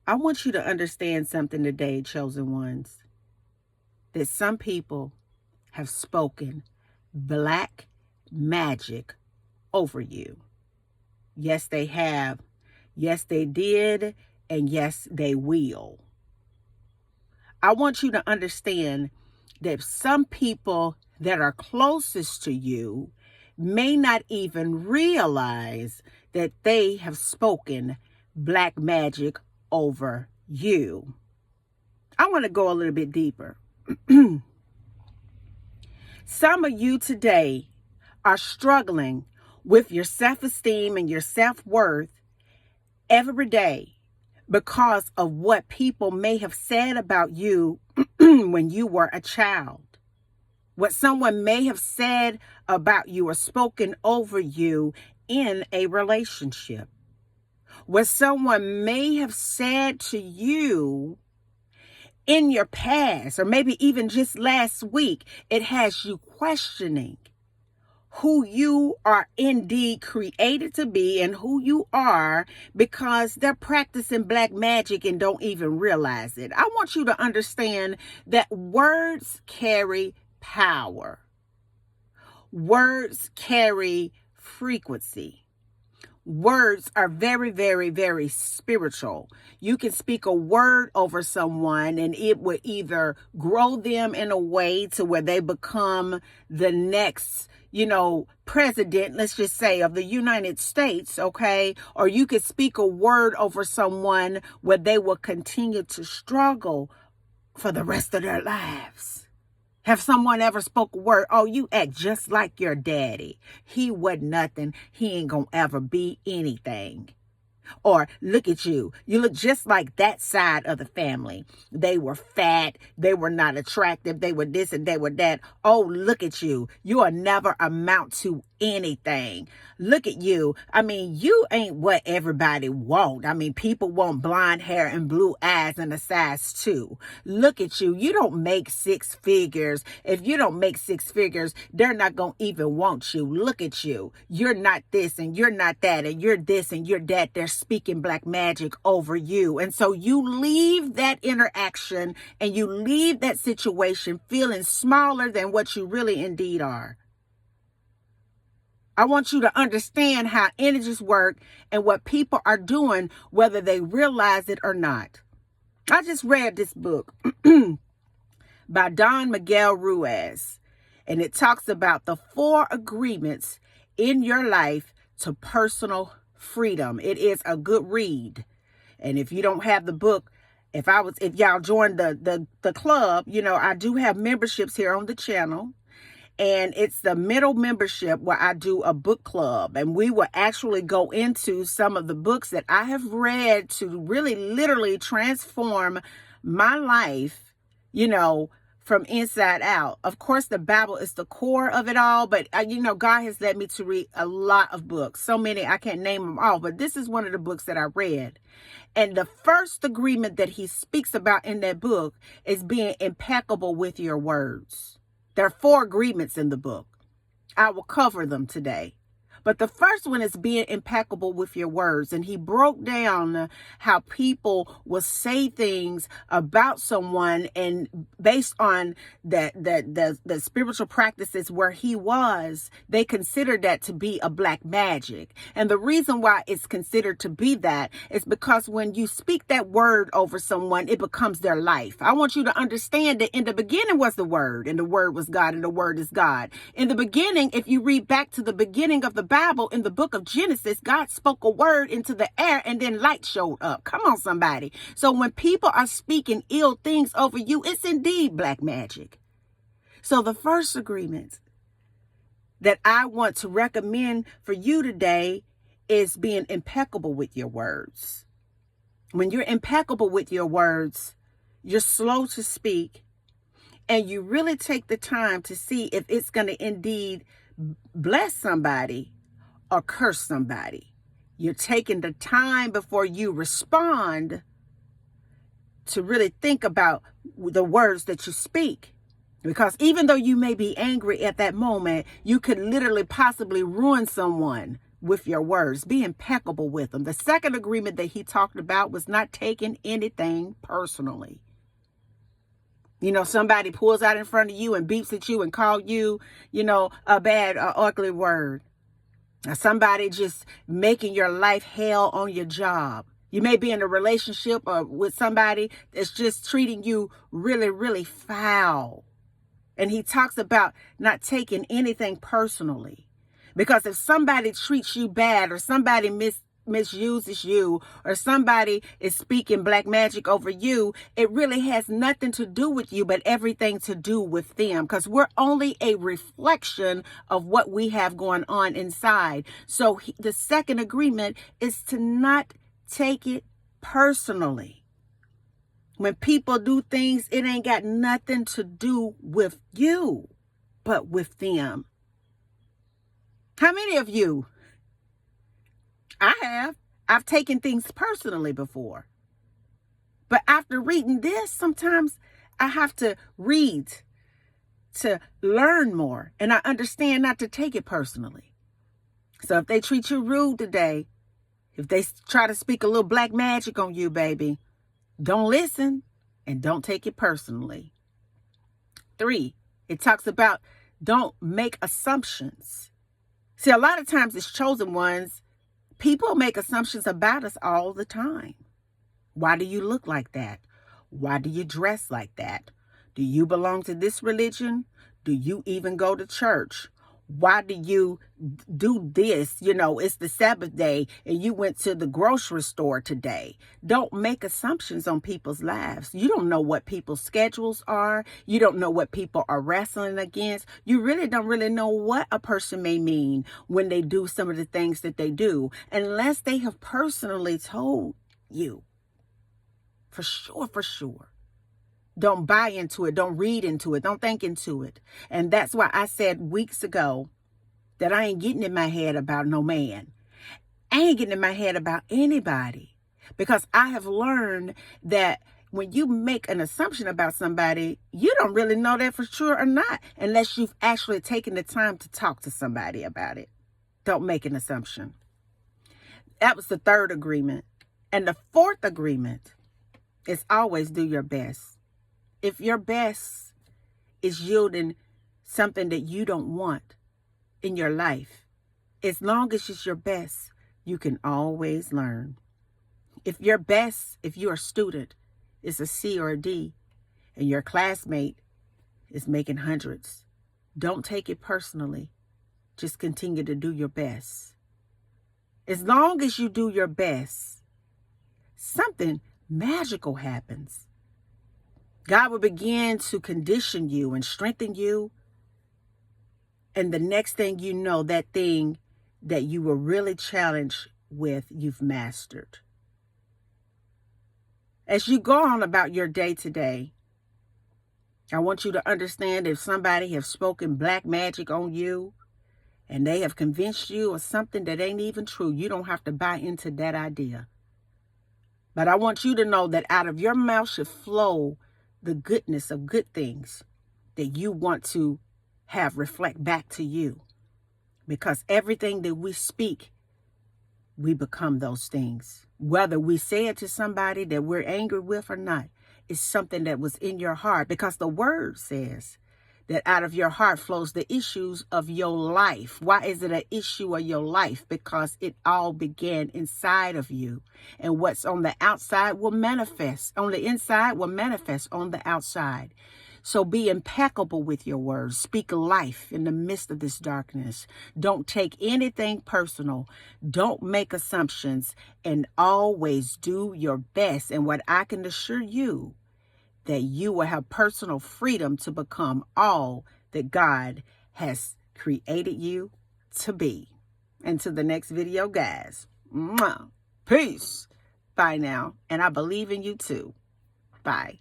I want you to understand something today, chosen ones, that some people have spoken black magic over you. Yes, they have. Yes, they did. And yes, they will. I want you to understand that some people that are closest to you may not even realize that they have spoken black magic over you. I want to go a little bit deeper. Some of you today are struggling with your self-esteem and your self-worth every day because of what people may have said about you when you were a child. What someone may have said about you or spoken over you in a relationship. What someone may have said to you in your past, or maybe even just last week, it has you questioning who you are indeed created to be and who you are, because they're practicing black magic and don't even realize it. I want you to understand that words carry power. Words carry frequency. Words are very, very, very spiritual. You can speak a word over someone and it would either grow them in a way to where they become the next, president, let's just say, of the United States, okay? Or you could speak a word over someone where they will continue to struggle for the rest of their lives. Have someone ever spoke a word? Oh, you act just like your daddy. He wasn't nothing. He ain't gonna ever be anything. Or look at you. You look just like that side of the family. They were fat. They were not attractive. They were this and they were that. Oh, look at you. You will never amount to anything. Look at you. I mean, you ain't what everybody want. I mean, people want blonde hair and blue eyes and a size 2. Look at you. You don't make 6 figures. If you don't make 6 figures, they're not going to even want you. Look at you. You're not this and you're not that and you're this and you're that. They're speaking black magic over you. And so you leave that interaction and you leave that situation feeling smaller than what you really indeed are. I want you to understand how energies work and what people are doing, whether they realize it or not. I just read this book by Don Miguel Ruiz, and it talks about the 4 agreements in your life to personal freedom. It is a good read. And if you don't have the book, if y'all join the club, I do have memberships here on the channel. And it's the middle membership where I do a book club. And we will actually go into some of the books that I have read to really literally transform my life, from inside out. Of course, the Bible is the core of it all. But, God has led me to read a lot of books. So many, I can't name them all. But this is one of the books that I read. And the first agreement that he speaks about in that book is being impeccable with your words. There are 4 agreements in the book. I will cover them today. But the first one is being impeccable with your words. And he broke down how people will say things about someone, and based on the spiritual practices where he was, they considered that to be a black magic. And the reason why it's considered to be that is because when you speak that word over someone, it becomes their life. I want you to understand that in the beginning was the Word, and the Word was God, and the Word is God. In the beginning, if you read back to the beginning of the Bible, in the book of Genesis, God spoke a word into the air and then light showed up. Come on, somebody. So when people are speaking ill things over you, it's indeed black magic. So the first agreement that I want to recommend for you today is being impeccable with your words. When you're impeccable with your words, you're slow to speak, and you really take the time to see if it's going to indeed bless somebody or curse somebody. You're taking the time before you respond to really think about the words that you speak. Because even though you may be angry at that moment, you could literally possibly ruin someone with your words. Be impeccable with them. The second agreement that he talked about was not taking anything personally. You know, somebody pulls out in front of you and beeps at you and call you, you know, a bad or ugly word. Or somebody just making your life hell on your job. You may be in a relationship or with somebody that's just treating you really, really foul. And he talks about not taking anything personally. Because if somebody treats you bad or somebody misuses you or somebody is speaking black magic over you, it really has nothing to do with you, but everything to do with them. Because we're only a reflection of what we have going on inside. So the second agreement is to not take it personally. When people do things, it ain't got nothing to do with you, but with them. How many of you? I have. I've taken things personally before. But after reading this, sometimes I have to read to learn more. And I understand not to take it personally. So if they treat you rude today, if they try to speak a little black magic on you, baby, don't listen and don't take it personally. 3, it talks about don't make assumptions. See, a lot of times as chosen ones, people make assumptions about us all the time. Why do you look like that? Why do you dress like that? Do you belong to this religion? Do you even go to church? Why do you do this? You know, it's the Sabbath day and you went to the grocery store today. Don't make assumptions on people's lives. You don't know what people's schedules are. You don't know what people are wrestling against. You really don't know what a person may mean when they do some of the things that they do, unless they have personally told you. For sure. Don't buy into it. Don't read into it. Don't think into it. And that's why I said weeks ago that I ain't getting in my head about no man. I ain't getting in my head about anybody. Because I have learned that when you make an assumption about somebody, you don't really know that for sure or not, unless you've actually taken the time to talk to somebody about it. Don't make an assumption. That was the third agreement. And the fourth agreement is always do your best. If your best is yielding something that you don't want in your life, as long as it's your best, you can always learn. If your best, if you're a student, is a C or a D, and your classmate is making hundreds, don't take it personally. Just continue to do your best. As long as you do your best, something magical happens. God will begin to condition you and strengthen you. And the next thing you know, that thing that you were really challenged with, you've mastered. As you go on about your day today, I want you to understand if somebody has spoken black magic on you and they have convinced you of something that ain't even true, you don't have to buy into that idea. But I want you to know that out of your mouth should flow the goodness of good things that you want to have reflect back to you. Because everything that we speak, we become those things. Whether we say it to somebody that we're angry with or not, it's something that was in your heart. Because the word says that out of your heart flows the issues of your life. Why is it an issue of your life? Because it all began inside of you. And what's on the outside will manifest. On the inside will manifest on the outside. So be impeccable with your words. Speak life in the midst of this darkness. Don't take anything personal. Don't make assumptions. And always do your best. And what I can assure you, that you will have personal freedom to become all that God has created you to be. Until the next video, guys. Peace. Bye now. And I believe in you too. Bye.